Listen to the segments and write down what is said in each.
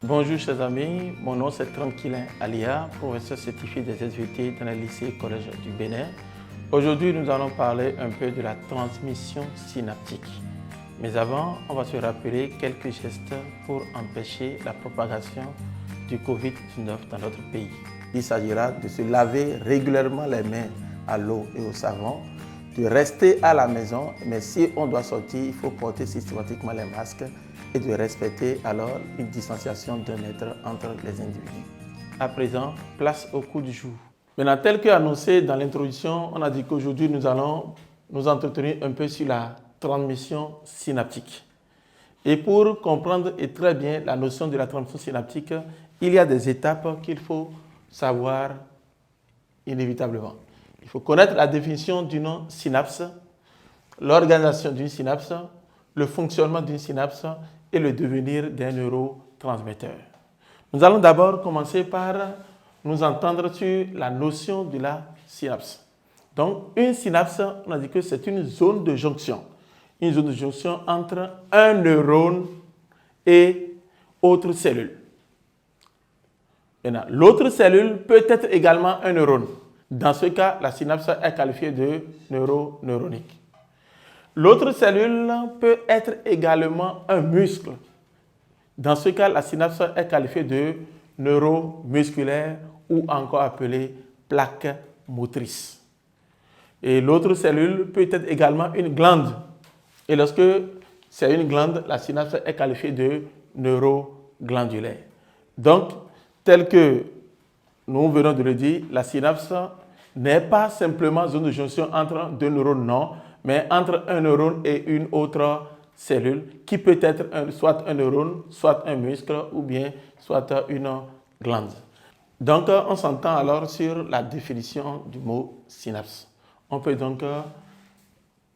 Bonjour chers amis, mon nom c'est Tranquillin Alia, professeur certifié des SVT dans le lycée et collège du Bénin. Aujourd'hui, nous allons parler un peu de la transmission synaptique. Mais avant, on va se rappeler quelques gestes pour empêcher la propagation du Covid-19 dans notre pays. Il s'agira de se laver régulièrement les mains à l'eau et au savon, de rester à la maison, mais si on doit sortir, il faut porter systématiquement les masques et de respecter alors une distanciation d'un mètre entre les individus. À présent, place au coup du jour. Maintenant, tel qu'annoncé dans l'introduction, on a dit qu'aujourd'hui nous allons nous entretenir un peu sur la transmission synaptique. Et pour comprendre et très bien la notion de la transmission synaptique, il y a des étapes qu'il faut savoir inévitablement. Il faut connaître la définition d'une synapse, l'organisation d'une synapse, le fonctionnement d'une synapse et le devenir d'un neurotransmetteur. Nous allons d'abord commencer par nous entendre sur la notion de la synapse. Donc, une synapse, on a dit que c'est une zone de jonction. Une zone de jonction entre un neurone et autre cellule. Maintenant, l'autre cellule peut être également un neurone. Dans ce cas, la synapse est qualifiée de neuroneuronnique. L'autre cellule peut être également un muscle. Dans ce cas, la synapse est qualifiée de neuromusculaire ou encore appelée plaque motrice. Et l'autre cellule peut être également une glande. Et lorsque c'est une glande, la synapse est qualifiée de neuroglandulaire. Donc, tel que nous venons de le dire, la synapse n'est pas simplement zone de jonction entre deux neurones, non, mais entre un neurone et une autre cellule qui peut être soit un neurone, soit un muscle ou bien soit une glande. Donc, on s'entend alors sur la définition du mot synapse. On peut donc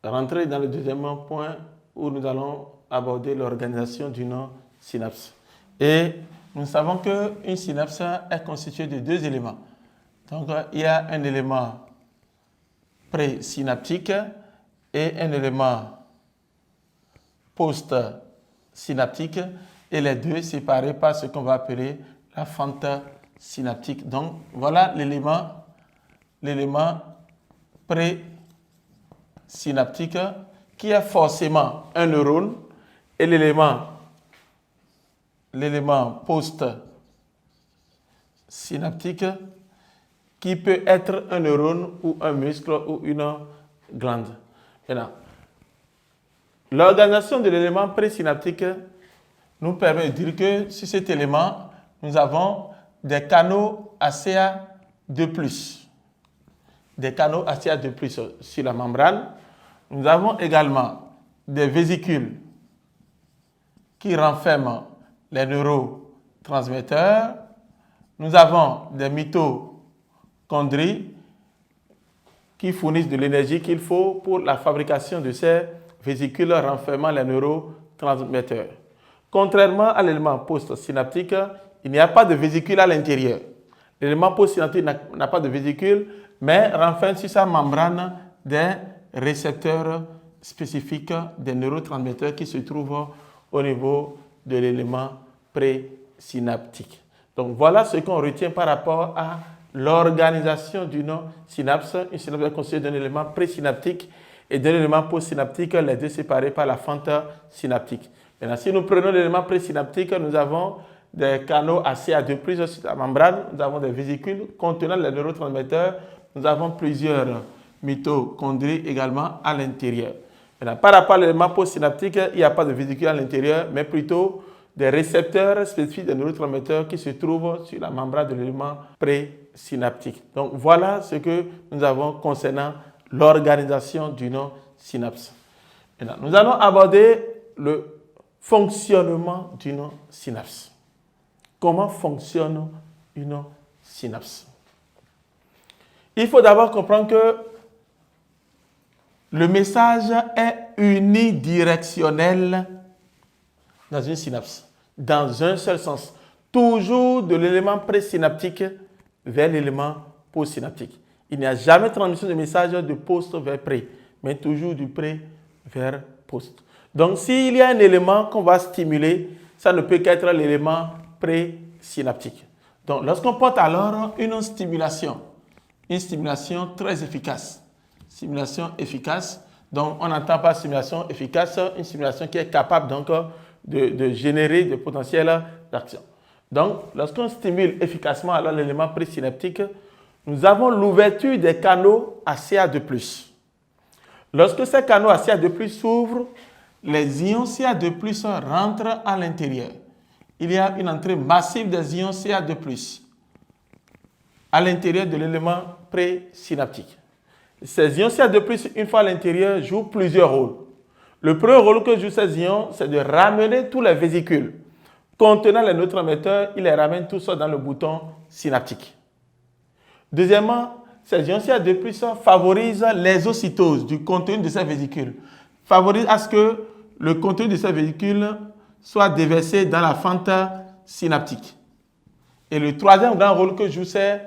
rentrer dans le deuxième point où nous allons aborder l'organisation d'une synapse. Et nous savons qu'une synapse est constituée de deux éléments. Donc, il y a un élément présynaptique et un élément post-synaptique, et les deux séparés par ce qu'on va appeler la fente synaptique. Donc, voilà l'élément présynaptique qui est forcément un neurone et l'élément post-synaptique qui peut être un neurone ou un muscle ou une glande. Maintenant, l'organisation de l'élément présynaptique nous permet de dire que sur cet élément, nous avons des canaux ACA2+. Des canaux ACA2+ sur la membrane. Nous avons également des vésicules qui renferment les neurotransmetteurs. Nous avons des mitochondries qui fournissent de l'énergie qu'il faut pour la fabrication de ces vésicules renfermant les neurotransmetteurs. Contrairement à l'élément postsynaptique, il n'y a pas de vésicule à l'intérieur. L'élément postsynaptique n'a pas de vésicule, mais renferme sur sa membrane des récepteurs spécifiques des neurotransmetteurs qui se trouvent au niveau de l'élément présynaptique. Donc voilà ce qu'on retient par rapport à l'organisation d'une synapse. Une synapse est constituée d'un élément présynaptique et d'un élément postsynaptique, les deux séparés par la fente synaptique. Maintenant, si nous prenons l'élément présynaptique, nous avons des canaux ACA2+ sur la membrane, nous avons des vésicules contenant les neurotransmetteurs, nous avons plusieurs mitochondries également à l'intérieur. Maintenant, par rapport à l'élément postsynaptique, il n'y a pas de vésicule à l'intérieur, mais plutôt des récepteurs spécifiques des neurotransmetteurs qui se trouvent sur la membrane de l'élément présynaptique. Donc voilà ce que nous avons concernant l'organisation d'une synapse. Maintenant, nous allons aborder le fonctionnement d'une synapse. Comment fonctionne une synapse? Il faut d'abord comprendre que le message est unidirectionnel dans une synapse, dans un seul sens, toujours de l'élément présynaptique vers l'élément postsynaptique. Il n'y a jamais transmission de message de post vers pré, mais toujours du pré vers post. Donc, s'il y a un élément qu'on va stimuler, ça ne peut qu'être l'élément présynaptique. Donc, lorsqu'on porte alors une stimulation très efficace, stimulation efficace, donc on n'entend pas stimulation efficace, une stimulation qui est capable donc de générer des potentiels d'action. Donc, lorsqu'on stimule efficacement alors l'élément présynaptique, nous avons l'ouverture des canaux à CA2+. Lorsque ces canaux à CA2+ s'ouvrent, les ions CA2+ rentrent à l'intérieur. Il y a une entrée massive des ions CA2+ à l'intérieur de l'élément présynaptique. Ces ions CA2+, une fois à l'intérieur, jouent plusieurs rôles. Le premier rôle que jouent ces ions, c'est de ramener tous les vésicules contenant les neurotransmetteurs, ils les ramènent tous dans le bouton synaptique. Deuxièmement, ces ions CA2+ favorisent l'exocytose du contenu de ces vésicules, favorisent à ce que le contenu de ces vésicules soit déversé dans la fente synaptique. Et le troisième grand rôle que jouent ces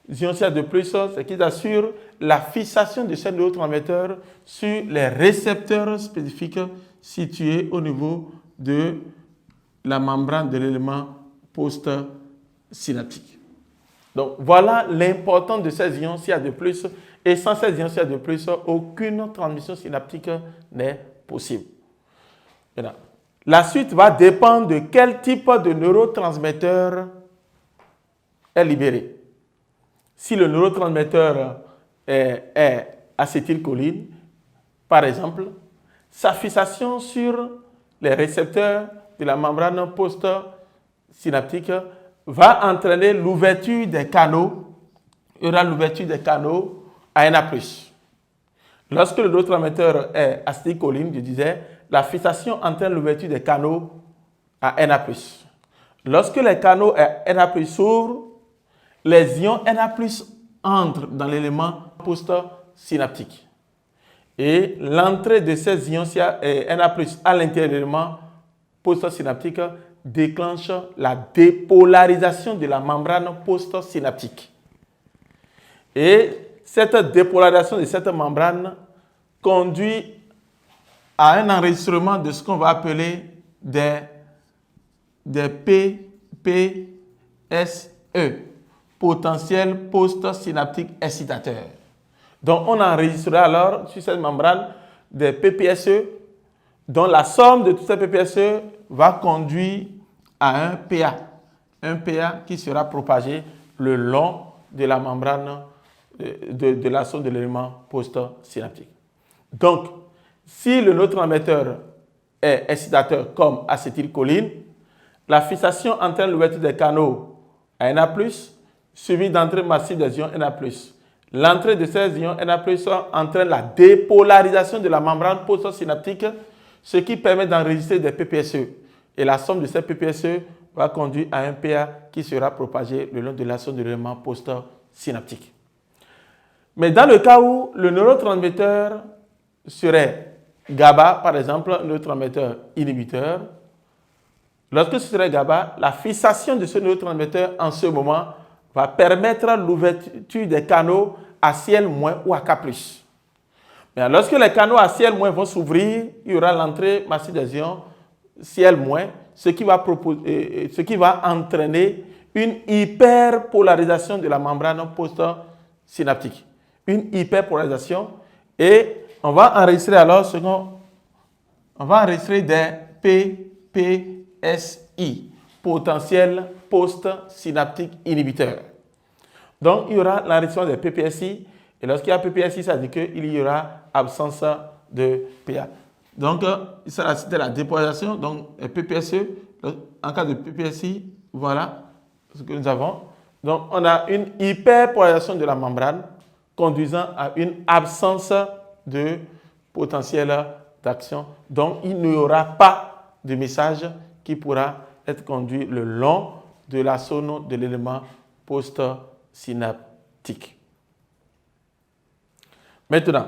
ions CA2+, c'est qu'ils assurent la fixation de ces neurotransmetteurs sur les récepteurs spécifiques situés au niveau de la membrane de l'élément postsynaptique. Donc, voilà l'importance de ces ions CA2+, et sans ces ions CA2+, aucune transmission synaptique n'est possible. Maintenant, la suite va dépendre de quel type de neurotransmetteur est libéré. Si le neurotransmetteur est acétylcholine, par exemple, sa fixation sur les récepteurs de la membrane postsynaptique va entraîner l'ouverture des canaux. Il y aura l'ouverture des canaux à Na+. Lorsque le neurotransmetteur est acétylcholine, je disais, la fixation entraîne l'ouverture des canaux à Na+. Lorsque les canaux à Na+ s'ouvrent, les ions Na+ entrent dans l'élément postsynaptique. Et l'entrée de ces ions Na+ à l'intérieur de l'élément postsynaptique déclenche la dépolarisation de la membrane postsynaptique. Et cette dépolarisation de cette membrane conduit à un enregistrement de ce qu'on va appeler des PPSE, potentiels postsynaptiques excitateurs. Donc, on enregistrera alors sur cette membrane des PPSE, dont la somme de tous ces PPSE va conduire à un PA qui sera propagé le long de la membrane de la zone de l'élément postsynaptique. Donc, si le neurotransmetteur est excitateur comme acétylcholine, la fixation entraîne l'ouverture des canaux à Na+, suivie d'entrée massive des ions Na+. L'entrée de ces ions Na+, entraîne la dépolarisation de la membrane postsynaptique, ce qui permet d'enregistrer des PPSE. Et la somme de ces PPSE va conduire à un PA qui sera propagé le long de la zone de l'élément postsynaptique. Mais dans le cas où le neurotransmetteur serait GABA, par exemple, un neurotransmetteur inhibiteur, lorsque ce serait GABA, la fixation de ce neurotransmetteur en ce moment va permettre l'ouverture des canaux à Cl- ou à K+. Mais lorsque les canaux à Cl- vont s'ouvrir, il y aura l'entrée massive des ions Cl-, ce qui va entraîner une hyperpolarisation de la membrane postsynaptique. Une hyperpolarisation, et on va enregistrer alors on va enregistrer des PPSI, potentiels postsynaptiques inhibiteurs. Donc, il y aura l'enregistrement des PPSI, et lorsqu'il y a PPSI, ça veut dire qu'il y aura absence de PA. Donc, ça c'était la dépolarisation, donc PPSE. En cas de PPSI, voilà ce que nous avons. Donc, on a une hyperpolarisation de la membrane conduisant à une absence de potentiel d'action. Donc, il n'y aura pas de message qui pourra être conduit le long de la zone de l'élément postsynaptique. Maintenant,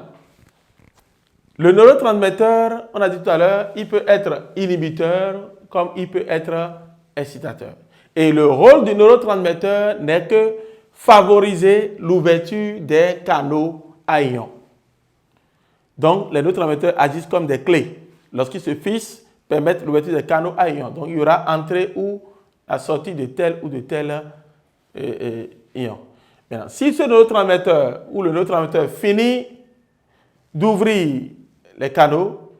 le neurotransmetteur, on a dit tout à l'heure, il peut être inhibiteur comme il peut être excitateur. Et le rôle du neurotransmetteur n'est que favoriser l'ouverture des canaux à ions. Donc, les neurotransmetteurs agissent comme des clés. Lorsqu'ils se fixent, permettent l'ouverture des canaux à ions. Donc, il y aura entrée ou la sortie de tel ou de tel ion. Maintenant, si ce neurotransmetteur ou le neurotransmetteur finit d'ouvrir les canaux,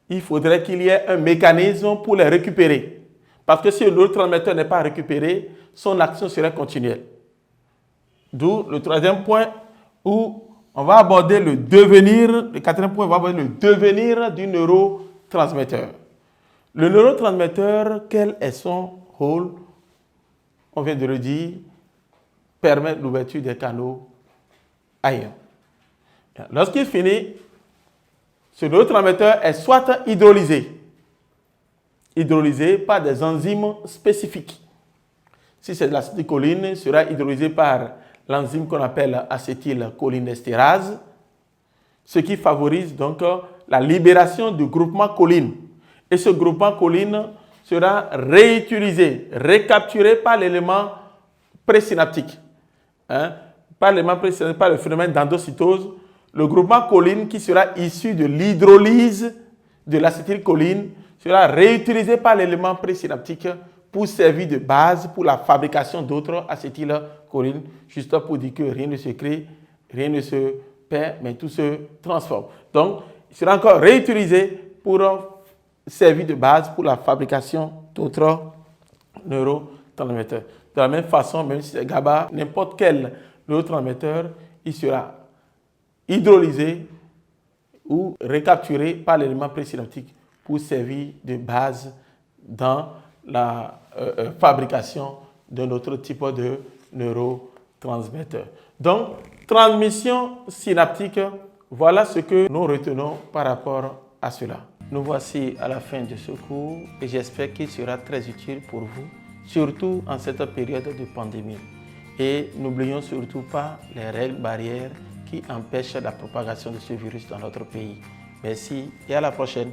il faudrait qu'il y ait un mécanisme pour les récupérer. Parce que si le neurotransmetteur n'est pas récupéré, son action serait continuelle. D'où le troisième point où on va aborder le devenir, le quatrième point, on va aborder le devenir du neurotransmetteur. Le neurotransmetteur, quel est son rôle? On vient de le dire, permet l'ouverture des canaux à ions. Lorsqu'il finit, ce neurotransmetteur est soit hydrolysé par des enzymes spécifiques. Si c'est de l'acétylcholine, il sera hydrolysé par l'enzyme qu'on appelle acétylcholinestérase, ce qui favorise donc la libération du groupement choline. Et ce groupement choline sera réutilisé, récapturé par l'élément présynaptique. Par le phénomène d'endocytose, le groupement choline qui sera issu de l'hydrolyse de l'acétylcholine sera réutilisé par l'élément présynaptique pour servir de base pour la fabrication d'autres acétylcholine, juste pour dire que rien ne se crée, rien ne se perd, mais tout se transforme. Donc, il sera encore réutilisé pour servir de base pour la fabrication d'autres neurotransmetteurs. De la même façon, même si c'est GABA, n'importe quel neurotransmetteur, il sera hydrolysé ou récapturé par l'élément présynaptique pour servir de base dans la fabrication d'un autre type de neurotransmetteur. Donc, transmission synaptique, voilà ce que nous retenons par rapport à cela. Nous voici à la fin de ce cours et j'espère qu'il sera très utile pour vous, surtout en cette période de pandémie. Et n'oublions surtout pas les règles barrières qui empêchent la propagation de ce virus dans notre pays. Merci et à la prochaine.